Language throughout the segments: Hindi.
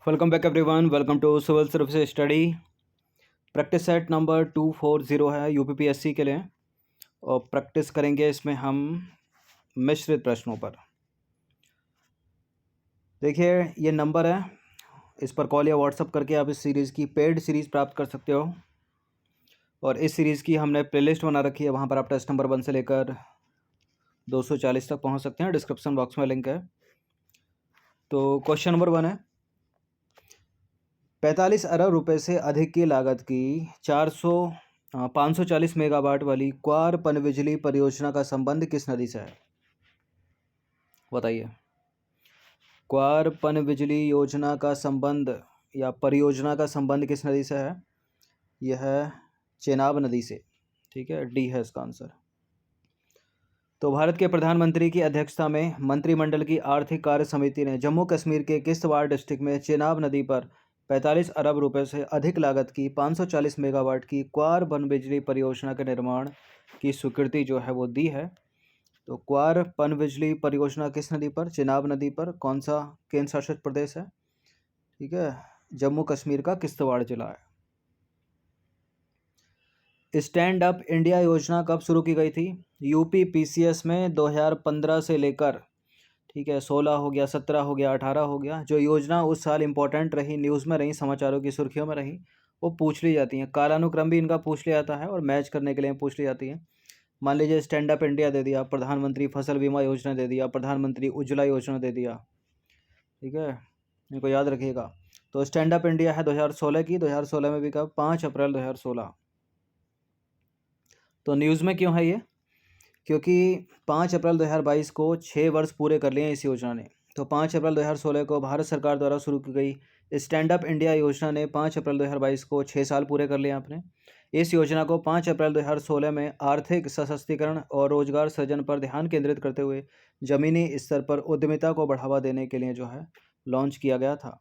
Welcome back everyone. Welcome to civil services study. Practice set number 240 है यूपीपीएससी के लिए और प्रैक्टिस करेंगे इसमें हम मिश्रित प्रश्नों पर। देखिए ये नंबर है, इस पर कॉल या व्हाट्सअप करके आप इस सीरीज़ की पेड सीरीज़ प्राप्त कर सकते हो। और इस सीरीज़ की हमने प्लेलिस्ट बना रखी है, वहाँ पर आप टेस्ट नंबर 1 से लेकर 240 तक पहुँच सकते हैं। डिस्क्रिप्शन बॉक्स में लिंक है। तो क्वेश्चन नंबर 1 है, 45 अरब रुपए से अधिक की लागत की 540 मेगावाट वाली क्वार पनबिजली परियोजना का संबंध किस नदी से है? बताइए। क्वार पनबिजली योजना का संबंध या परियोजना का संबंध किस नदी से है? यह है चेनाब नदी से। ठीक है, डी है इसका आंसर। तो भारत के प्रधानमंत्री की अध्यक्षता में मंत्रिमंडल की आर्थिक कार्य समिति ने जम्मू कश्मीर के किश्तवाड़ डिस्ट्रिक्ट में चेनाब नदी पर 45 अरब रुपए से अधिक लागत की 540 मेगावाट की क्वार पनबिजली परियोजना के निर्माण की स्वीकृति जो है वो दी है। तो क्वार पनबिजली परियोजना किस नदी पर? चेनाब नदी पर। कौन सा केंद्र शासित प्रदेश है? ठीक है, जम्मू कश्मीर का किश्तवाड़ जिला है। स्टैंड अप इंडिया योजना कब शुरू की गई थी? यूपी पीसीएस में 2015 से लेकर, ठीक है, 16 हो गया, 17 हो गया, 18 हो गया। जो योजना उस साल इंपॉर्टेंट रही, न्यूज़ में रही, समाचारों की सुर्खियों में रही, वो पूछ ली जाती हैं। कालानुक्रम भी इनका पूछ लिया जाता है और मैच करने के लिए पूछ ली जाती है। मान लीजिए स्टैंड अप इंडिया दे दिया, प्रधानमंत्री फसल बीमा योजना दे दिया, प्रधानमंत्री उज्ज्वला योजना दे दिया। ठीक है, इनको याद रखिएगा। तो स्टैंड अप इंडिया है 2016 की, 2016 में भी कब? 5 अप्रैल 2016। तो न्यूज़ में क्यों है ये? क्योंकि 5 अप्रैल 2022 को 6 वर्ष पूरे कर लिए हैं इस योजना ने। तो 5 अप्रैल 2016 को भारत सरकार द्वारा शुरू की गई स्टैंड अप इंडिया योजना ने 5 अप्रैल 2022 को 6 साल पूरे कर लिए आपने। इस योजना को 5 अप्रैल 2016 में आर्थिक सशक्तिकरण और रोजगार सृजन पर ध्यान केंद्रित करते हुए जमीनी स्तर पर उद्यमिता को बढ़ावा देने के लिए जो है लॉन्च किया गया था।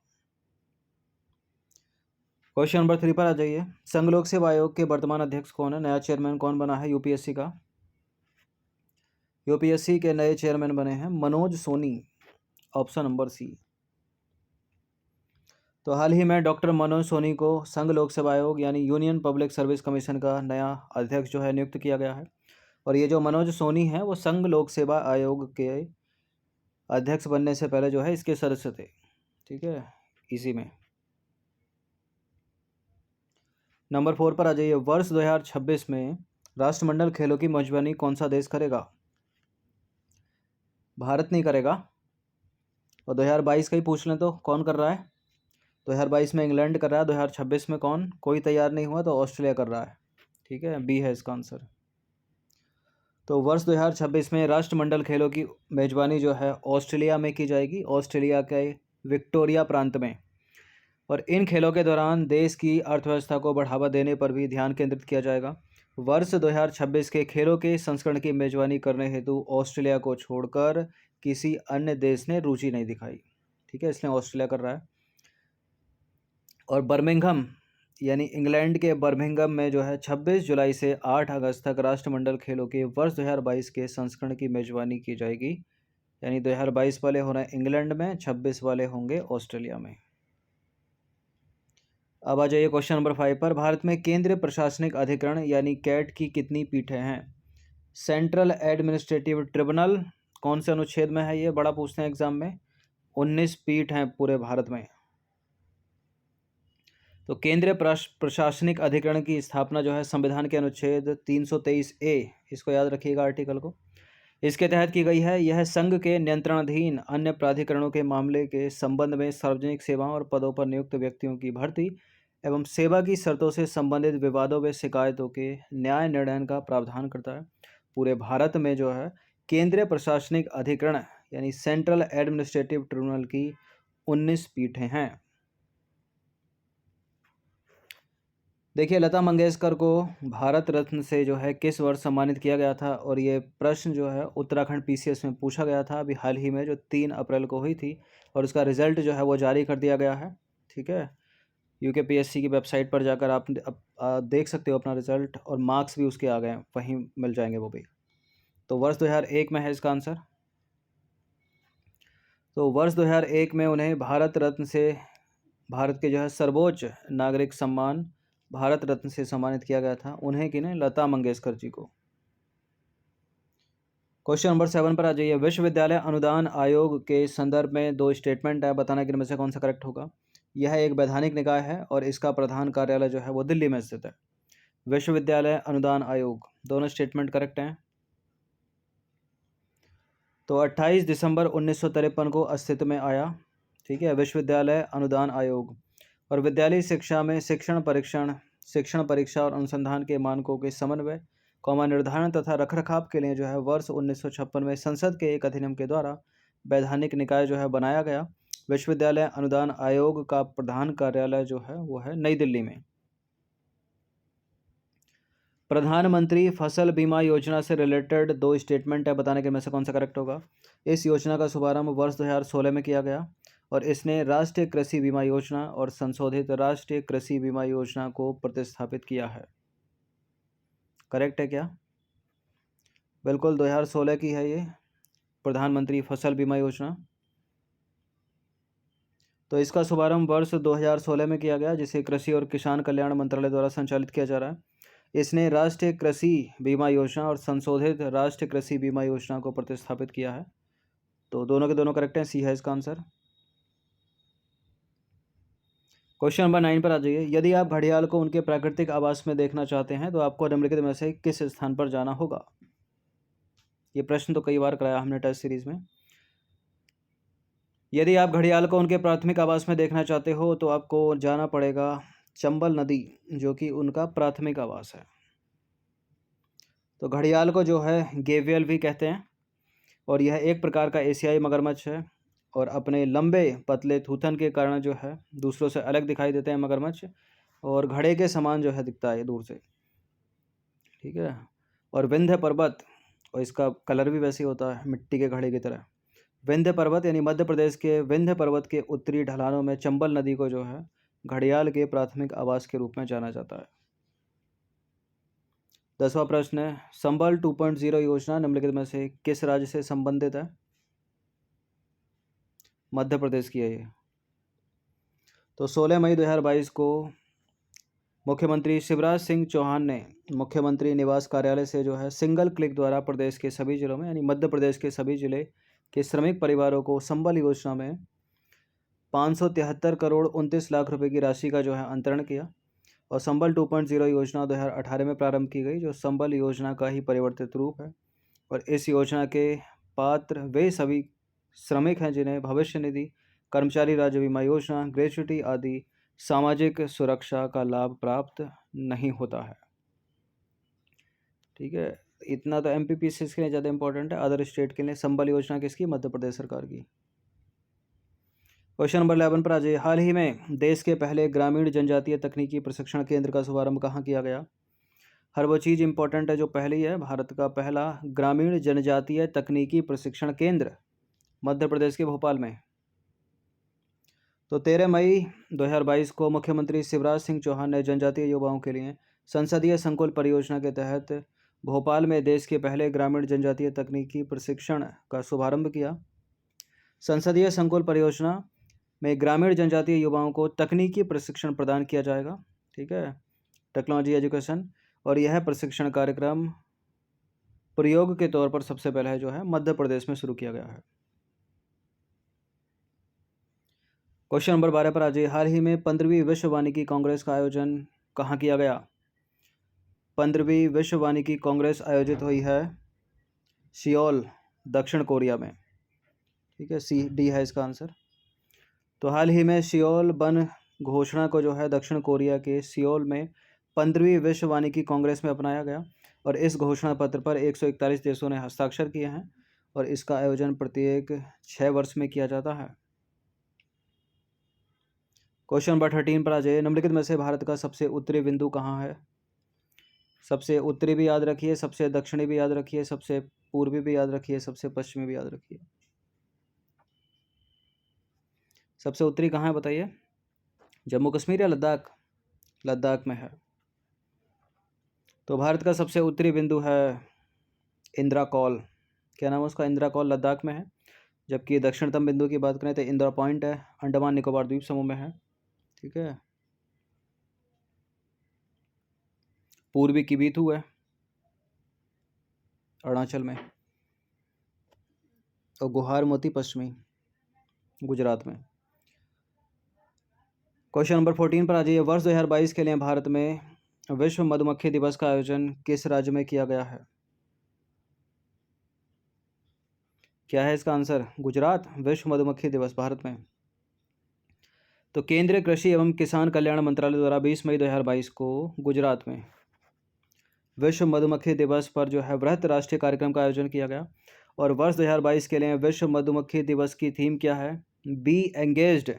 क्वेश्चन नंबर 3 पर आ जाइए। संघ लोक सेवा आयोग के वर्तमान अध्यक्ष कौन है? नया चेयरमैन कौन बना है यूपीएससी का? यूपीएससी के नए चेयरमैन बने हैं Manoj Soni, option number C. तो हाल ही में डॉक्टर मनोज सोनी को संघ लोक सेवा आयोग यानी यूनियन पब्लिक सर्विस कमीशन का नया अध्यक्ष जो है नियुक्त किया गया है। और ये जो मनोज सोनी है वो संघ लोक सेवा आयोग के अध्यक्ष बनने से पहले जो है इसके सदस्य थे। ठीक है, इसी में। नंबर 4 पर आ जाइए। वर्ष 2026 में राष्ट्रमंडल खेलों की मेजबानी कौन सा देश करेगा? भारत नहीं करेगा। और 2022 का ही पूछ लें तो कौन कर रहा है? 2022 में इंग्लैंड कर रहा है, 2026 में कौन? कोई तैयार नहीं हुआ तो ऑस्ट्रेलिया कर रहा है। ठीक है, बी है इसका आंसर। तो वर्ष 2026 में राष्ट्रमंडल खेलों की मेजबानी जो है ऑस्ट्रेलिया में की जाएगी, ऑस्ट्रेलिया के विक्टोरिया प्रांत में। और इन खेलों के दौरान देश की अर्थव्यवस्था को बढ़ावा देने पर भी ध्यान केंद्रित किया जाएगा। वर्ष 2026 के खेलों के संस्करण की मेजबानी करने हेतु ऑस्ट्रेलिया को छोड़कर किसी अन्य देश ने रुचि नहीं दिखाई। ठीक है, इसलिए ऑस्ट्रेलिया कर रहा है। और बर्मिंघम यानी इंग्लैंड के बर्मिंघम में जो है 26 जुलाई से 8 अगस्त तक राष्ट्रमंडल खेलों के वर्ष 2022 के संस्करण की मेजबानी की जाएगी। यानी 2022 वाले हो रहे हैं इंग्लैंड में, 26 वाले होंगे ऑस्ट्रेलिया में। अब आ जाइए क्वेश्चन नंबर 5 पर। भारत में केंद्रीय प्रशासनिक अधिकरण यानी कैट की कितनी पीठें हैं? सेंट्रल एडमिनिस्ट्रेटिव ट्रिब्यूनल कौन से अनुच्छेद में है? ये बड़ा पूछते हैं एग्जाम में। 19 पीठ हैं पूरे भारत में। तो केंद्रीय प्रशासनिक अधिकरण की स्थापना जो है संविधान के अनुच्छेद 323A, इसको याद रखिएगा आर्टिकल को, इसके तहत की गई है। यह संघ के नियंत्रणाधीन अन्य प्राधिकरणों के मामले के संबंध में सार्वजनिक सेवाओं और पदों पर नियुक्त व्यक्तियों की भर्ती एवं सेवा की शर्तों से संबंधित विवादों व शिकायतों के न्याय निर्णय का प्रावधान करता है। पूरे भारत में जो है केंद्रीय प्रशासनिक अधिकरण यानी सेंट्रल एडमिनिस्ट्रेटिव ट्रिब्यूनल की 19 पीठें हैं। देखिए, लता मंगेशकर को भारत रत्न से जो है किस वर्ष सम्मानित किया गया था? और ये प्रश्न जो है उत्तराखंड पीसीएस में पूछा गया था अभी हाल ही में, जो 3 अप्रैल को हुई थी। और उसका रिजल्ट जो है वो जारी कर दिया गया है। ठीक है, यूकेपीएससी की वेबसाइट पर जाकर आप देख सकते हो अपना रिजल्ट, और मार्क्स भी उसके आ गए हैं, वहीं मिल जाएंगे वो भी। तो वर्ष 2001 में है इसका आंसर। तो वर्ष 2001 में उन्हें भारत रत्न से भारत के जो है सर्वोच्च नागरिक सम्मान भारत रत्न से सम्मानित किया गया था, उन्हें किन्हें, लता मंगेशकर जी को। क्वेश्चन नंबर 7 पर आ जाइए। विश्वविद्यालय अनुदान आयोग के संदर्भ में दो स्टेटमेंट है, बताना कि इनमें से कौन सा करेक्ट होगा। यह एक वैधानिक निकाय है और इसका प्रधान कार्यालय जो है वो दिल्ली में स्थित है। विश्वविद्यालय अनुदान आयोग, दोनों स्टेटमेंट करेक्ट हैं। तो 28 दिसंबर 1953 को अस्तित्व में आया, ठीक है, विश्वविद्यालय अनुदान आयोग। और विद्यालयी शिक्षा में शिक्षण परीक्षा और अनुसंधान के मानकों के समन्वय निर्धारण तथा रखरखाव के लिए जो है वर्ष 1956 में संसद के एक अधिनियम के द्वारा वैधानिक निकाय जो है बनाया गया। विश्वविद्यालय अनुदान आयोग का प्रधान कार्यालय जो है वो है नई दिल्ली में। प्रधानमंत्री फसल बीमा योजना से रिलेटेड दो स्टेटमेंट है, बताने के में से कौन सा करेक्ट होगा। इस योजना का शुभारंभ वर्ष 2016 में किया गया और इसने राष्ट्रीय कृषि बीमा योजना और संशोधित राष्ट्रीय कृषि बीमा योजना को प्रतिस्थापित किया है। करेक्ट है क्या? बिल्कुल, 2016 की है ये प्रधानमंत्री फसल बीमा योजना। तो इसका शुभारंभ वर्ष 2016 में किया गया, जिसे कृषि और किसान कल्याण मंत्रालय द्वारा संचालित किया जा रहा है। इसने राष्ट्रीय कृषि बीमा योजना और संशोधित राष्ट्रीय कृषि बीमा योजना को प्रतिस्थापित किया है। तो दोनों के दोनों करेक्ट हैं, सी है इसका आंसर। क्वेश्चन नंबर 9 पर आ जाइए। यदि आप घड़ियाल को उनके प्राकृतिक आवास में देखना चाहते हैं तो आपको निम्नलिखित में से किस स्थान पर जाना होगा। ये प्रश्न तो कई बार कराया हमने टेस्ट सीरीज में। यदि आप घड़ियाल को उनके प्राथमिक आवास में देखना चाहते हो तो आपको जाना पड़ेगा चंबल नदी, जो कि उनका प्राथमिक आवास है। तो घड़ियाल को जो है गेवियल भी कहते हैं और यह एक प्रकार का एशियाई मगरमच्छ है और अपने लंबे पतले थूथन के कारण जो है दूसरों से अलग दिखाई देते हैं मगरमच्छ, और घड़े के समान जो है दिखता है दूर से, ठीक है। और विंध्य पर्वत, और इसका कलर भी वैसे ही होता है मिट्टी के घड़े की तरह। विंध्य पर्वत यानी मध्य प्रदेश के विंध्य पर्वत के उत्तरी ढलानों में चंबल नदी को जो है घड़ियाल के प्राथमिक आवास के रूप में जाना जाता है। 10वां प्रश्न है, संबल 2.0 योजना निम्नलिखित में से किस राज्य से संबंधित है। मध्य प्रदेश की है ये। तो 16 मई 2022 को मुख्यमंत्री शिवराज सिंह चौहान ने मुख्यमंत्री निवास कार्यालय से जो है सिंगल क्लिक द्वारा प्रदेश के सभी जिलों में यानी मध्य प्रदेश के सभी जिले के श्रमिक परिवारों को संबल योजना में 573 करोड़ 29 लाख रुपए की राशि का जो है अंतरण किया। और संबल 2.0 योजना 2018 में प्रारंभ की गई, जो संबल योजना का ही परिवर्तित रूप है। और इस योजना के पात्र वे सभी श्रमिक हैं जिन्हें भविष्य निधि, कर्मचारी राज्य बीमा योजना, ग्रेच्युटी आदि सामाजिक सुरक्षा का लाभ प्राप्त नहीं होता है, ठीक है। इतना तो एमपीपीएससी के लिए ज़्यादा इंपॉर्टेंट है, अदर स्टेट के लिए संबल योजना किसकी, मध्य प्रदेश सरकार की। क्वेश्चन नंबर 11 पर आ जाइए। हाल ही में देश के पहले ग्रामीण जनजातीय तकनीकी प्रशिक्षण केंद्र का शुभारंभ कहाँ किया गया। हर वो चीज़ इंपॉर्टेंट है जो पहली है। भारत का पहला ग्रामीण जनजातीय तकनीकी प्रशिक्षण केंद्र मध्य प्रदेश के भोपाल में। तो 13 मई 2022 को मुख्यमंत्री शिवराज सिंह चौहान ने जनजातीय युवाओं के लिए संसदीय संकुल परियोजना के तहत भोपाल में देश के पहले ग्रामीण जनजातीय तकनीकी प्रशिक्षण का शुभारंभ किया। संसदीय संकुल परियोजना में ग्रामीण जनजातीय युवाओं को तकनीकी प्रशिक्षण प्रदान किया जाएगा, ठीक है, टेक्नोलॉजी एजुकेशन। और यह प्रशिक्षण कार्यक्रम प्रयोग के तौर पर सबसे पहले जो है मध्य प्रदेश में शुरू किया गया है। क्वेश्चन नंबर 12 पर आ जाइए। हाल ही में 15वीं विश्व वानिकी कांग्रेस का आयोजन कहाँ किया गया। 15वीं विश्व वानिकी कांग्रेस आयोजित हुई है सियोल, दक्षिण कोरिया में, ठीक है, सी डी है इसका आंसर। तो हाल ही में सियोल वन घोषणा को जो है दक्षिण कोरिया के सियोल में 15वीं विश्व वानिकी कांग्रेस में अपनाया गया और इस घोषणा पत्र पर 141 देशों ने हस्ताक्षर किए हैं और इसका आयोजन प्रत्येक 6 वर्ष में किया जाता है। क्वेश्चन नंबर 13 पर आ जाइए। निम्नलिखित में से भारत का सबसे उत्तरी बिंदु कहाँ है। सबसे उत्तरी भी याद रखिए, सबसे दक्षिणी भी याद रखिए, सबसे पूर्वी भी याद रखिए, सबसे पश्चिमी भी याद रखिए। सबसे उत्तरी कहाँ है बताइए। जम्मू कश्मीर या लद्दाख। लद्दाख में है। तो भारत का सबसे उत्तरी बिंदु है इंदिरा कॉल। क्या नाम है उसका, इंदिरा कॉल लद्दाख में है। जबकि दक्षिणतम बिंदु की बात करें तो इंदिरा पॉइंट है, अंडमान निकोबार द्वीप समूह में है। ठीक है। पूर्वी किबीथू है अरुणाचल में, और गुहार मोती पश्चिमी गुजरात में। क्वेश्चन नंबर 14 पर आ जाइए। वर्ष 2022 के लिए भारत में विश्व मधुमक्खी दिवस का आयोजन किस राज्य में किया गया है? क्या है इसका आंसर? गुजरात। विश्व मधुमक्खी दिवस भारत में। तो केंद्रीय कृषि एवं किसान कल्याण मंत्रालय द्वारा 20 मई 2022 को गुजरात में विश्व मधुमक्खी दिवस पर जो है वृहत राष्ट्रीय कार्यक्रम का आयोजन किया गया। और वर्ष 2022 के लिए विश्व मधुमक्खी दिवस की थीम क्या है? Be engaged,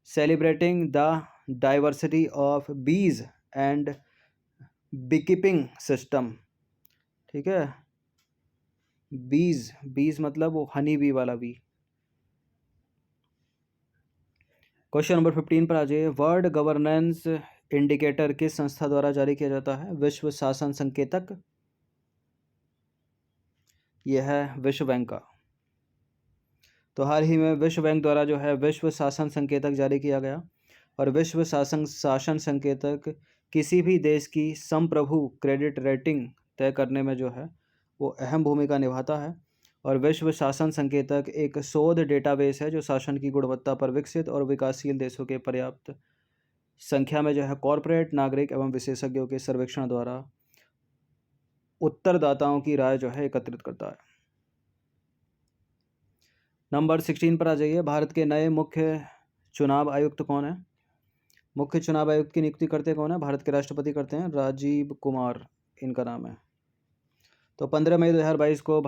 celebrating the diversity of bees and beekeeping system. ठीक है, बीज, बीज मतलब वो हनी बी वाला बी। क्वेश्चन नंबर 15 पर आ जाइए। वर्ल्ड गवर्नेंस इंडिकेटर किस संस्था द्वारा जारी किया जाता है? विश्व शासन संकेतक। यह है विश्व बैंक का। तो हाल ही में विश्व बैंक द्वारा जो है विश्व शासन संकेतक जारी किया गया। और विश्व शासन संकेतक किसी भी देश की संप्रभु क्रेडिट रेटिंग तय करने में जो है वो अहम भूमिका निभाता है। और विश्व शासन संकेतक एक शोध डेटाबेस है जो शासन की गुणवत्ता पर विकसित और विकासशील देशों के पर्याप्त संख्या में जो है कॉरपोरेट, नागरिक एवं विशेषज्ञों के सर्वेक्षण द्वारा उत्तरदाताओं की राय जो है एकत्रित करता है। नंबर 16 पर आ जाइए। भारत के नए मुख्य चुनाव आयुक्त कौन है? मुख्य चुनाव आयुक्त की नियुक्ति करते कौन है? भारत के राष्ट्रपति करते हैं, राजीव कुमार इनका नाम है। तो 15 मई 2022 को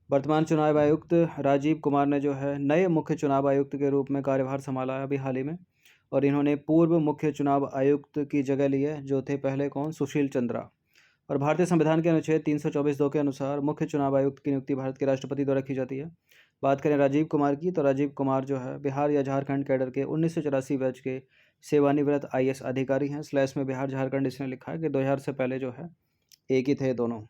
वर्तमान चुनाव आयुक्त राजीव कुमार ने जो है नए मुख्य चुनाव आयुक्त के रूप में कार्यभार संभाला है अभी हाल ही में। और इन्होंने पूर्व मुख्य चुनाव आयुक्त की जगह ली है जो थे पहले कौन? सुशील चंद्रा। और भारतीय संविधान के अनुच्छेद 324(2) के अनुसार मुख्य चुनाव आयुक्त की नियुक्ति भारत के राष्ट्रपति द्वारा की जाती है। बात करें राजीव कुमार की, तो राजीव कुमार जो है बिहार या झारखंड कैडर के 1984 बैच के सेवानिवृत्त IAS अधिकारी हैं। स्लैश में बिहार झारखंड इसने लिखा है कि 2000 से पहले जो है एक ही थे दोनों।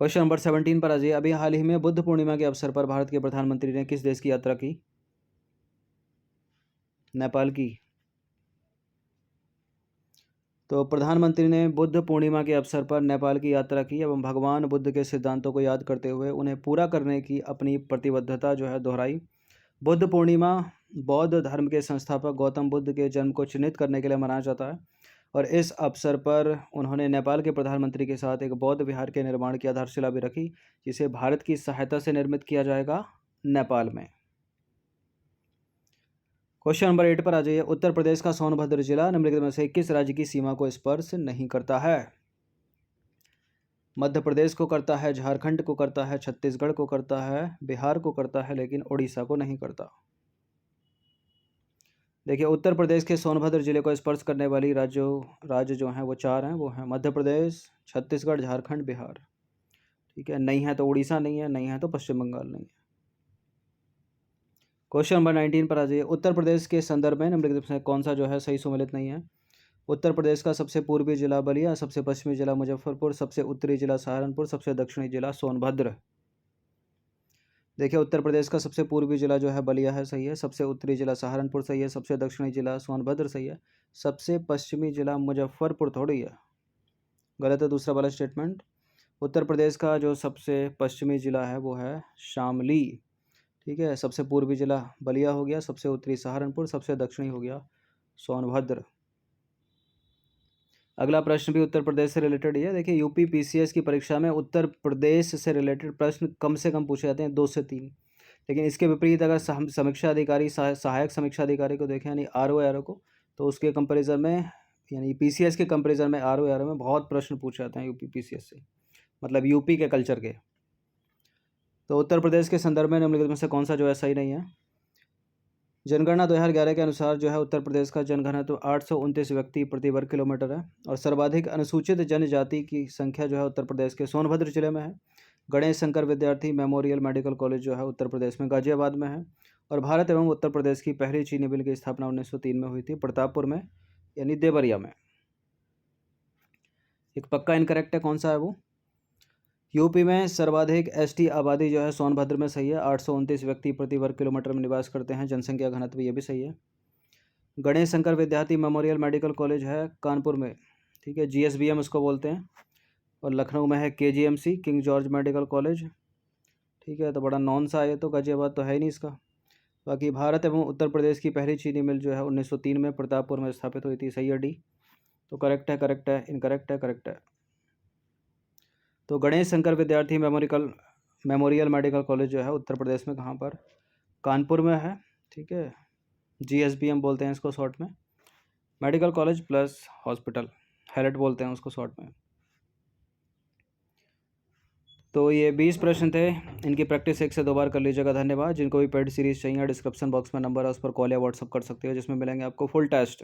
क्वेश्चन नंबर 17 पर आ जाइए। अभी हाल ही में बुद्ध पूर्णिमा के अवसर पर भारत के प्रधानमंत्री ने किस देश की यात्रा की? नेपाल की। तो प्रधानमंत्री ने बुद्ध पूर्णिमा के अवसर पर नेपाल की यात्रा की एवं भगवान बुद्ध के सिद्धांतों को याद करते हुए उन्हें पूरा करने की अपनी प्रतिबद्धता जो है दोहराई। बुद्ध पूर्णिमा बौद्ध धर्म के संस्थापक गौतम बुद्ध के जन्म को चिन्हित करने के लिए मनाया जाता है। और इस अवसर पर उन्होंने नेपाल के प्रधानमंत्री के साथ एक बौद्ध विहार के निर्माण की आधारशिला भी रखी, जिसे भारत की सहायता से निर्मित किया जाएगा नेपाल में। क्वेश्चन नंबर 8 पर आ जाइए। उत्तर प्रदेश का सोनभद्र जिला निम्नलिखित में से किस राज्य की सीमा को स्पर्श नहीं करता है? मध्य प्रदेश को करता है, झारखंड को करता है, छत्तीसगढ़ को करता है, बिहार को करता है, लेकिन उड़ीसा को नहीं करता। देखिए, उत्तर प्रदेश के सोनभद्र जिले को स्पर्श करने वाली राज्य जो हैं वो 4 हैं। वो हैं मध्य प्रदेश, छत्तीसगढ़, झारखंड, बिहार। ठीक है, नहीं है तो उड़ीसा नहीं है, नहीं है तो पश्चिम बंगाल नहीं है। क्वेश्चन नंबर 19 पर आ जाइए। उत्तर प्रदेश के संदर्भ में निम्नलिखित में कौन सा जो है सही सुमेलित नहीं है? उत्तर प्रदेश का सबसे पूर्वी जिला बलिया, सबसे पश्चिमी जिला मुजफ्फरपुर, सबसे उत्तरी जिला सहारनपुर, सबसे दक्षिणी जिला सोनभद्र। देखिए, उत्तर प्रदेश का सबसे पूर्वी जिला जो है बलिया है, सही है। सबसे उत्तरी जिला सहारनपुर सही है। सबसे दक्षिणी जिला सोनभद्र सही है। सबसे पश्चिमी जिला मुजफ्फरपुर थोड़ी है, गलत है दूसरा वाला स्टेटमेंट। उत्तर प्रदेश का जो सबसे पश्चिमी जिला है वो है शामली। ठीक है, सबसे पूर्वी जिला बलिया हो गया, सबसे उत्तरी सहारनपुर, सबसे दक्षिणी हो गया सोनभद्र। अगला प्रश्न भी उत्तर प्रदेश से रिलेटेड ही है। देखिए, यूपी PCS की परीक्षा में उत्तर प्रदेश से रिलेटेड प्रश्न कम से कम पूछे जाते हैं, 2 से 3। लेकिन इसके विपरीत अगर हम समीक्षा अधिकारी सहायक समीक्षा अधिकारी को देखें यानी RO को, तो उसके कंपैरिजन में यानी PCS के कंपैरिजन में RO में बहुत प्रश्न पूछे जाते हैं यूपी PCS से, मतलब यूपी के कल्चर के। तो उत्तर प्रदेश के संदर्भ में निम्नलिखित में से कौन सा जो है सही नहीं है? जनगणना 2011 के अनुसार जो है उत्तर प्रदेश का जनघनत्व 829 व्यक्ति प्रति वर्ग किलोमीटर है। और सर्वाधिक अनुसूचित जनजाति की संख्या जो है उत्तर प्रदेश के सोनभद्र जिले में है। गणेश शंकर विद्यार्थी मेमोरियल मेडिकल कॉलेज जो है उत्तर प्रदेश में गाजियाबाद में है। और भारत एवं उत्तर प्रदेश की पहली चीनी मिल की स्थापना 1903 में हुई थी, प्रतापपुर में यानी देवरिया में। एक पक्का इनकरेक्ट है, कौन सा है वो? यूपी में सर्वाधिक एसटी आबादी जो है सोनभद्र में सही है, 829 व्यक्ति प्रति वर्ग किलोमीटर में निवास करते हैं, जनसंख्या घनत्व ये भी सही है। गणेश शंकर विद्यार्थी मेमोरियल मेडिकल कॉलेज है कानपुर में, ठीक है, GSBM उसको बोलते हैं। और लखनऊ में है KGMC king George medical college, ठीक है। तो बड़ा नॉन सा है, तो गाजियाबाद तो है ही नहीं इसका। बाकी भारत एवं उत्तर प्रदेश की पहली चीनी मिल जो है 1903 में प्रतापपुर में स्थापित हुई थी, सही है डी। तो करेक्ट है, करेक्ट है, इनकरेक्ट है, करेक्ट है। तो गणेश शंकर विद्यार्थी मेमोरियल मेडिकल कॉलेज जो है उत्तर प्रदेश में कहाँ पर, कानपुर में है, ठीक है। GSBM बोलते हैं इसको शॉर्ट में, medical college plus hospital, Hallett बोलते हैं उसको शॉर्ट में। तो ये 20 प्रश्न थे, इनकी प्रैक्टिस 1 से 2 बार कर लीजिएगा। धन्यवाद। जिनको भी पेड सीरीज़ चाहिए डिस्क्रिप्शन बॉक्स में नंबर है, उस पर कॉल या व्हाट्सअप कर सकते हो, जिसमें मिलेंगे आपको फुल टेस्ट।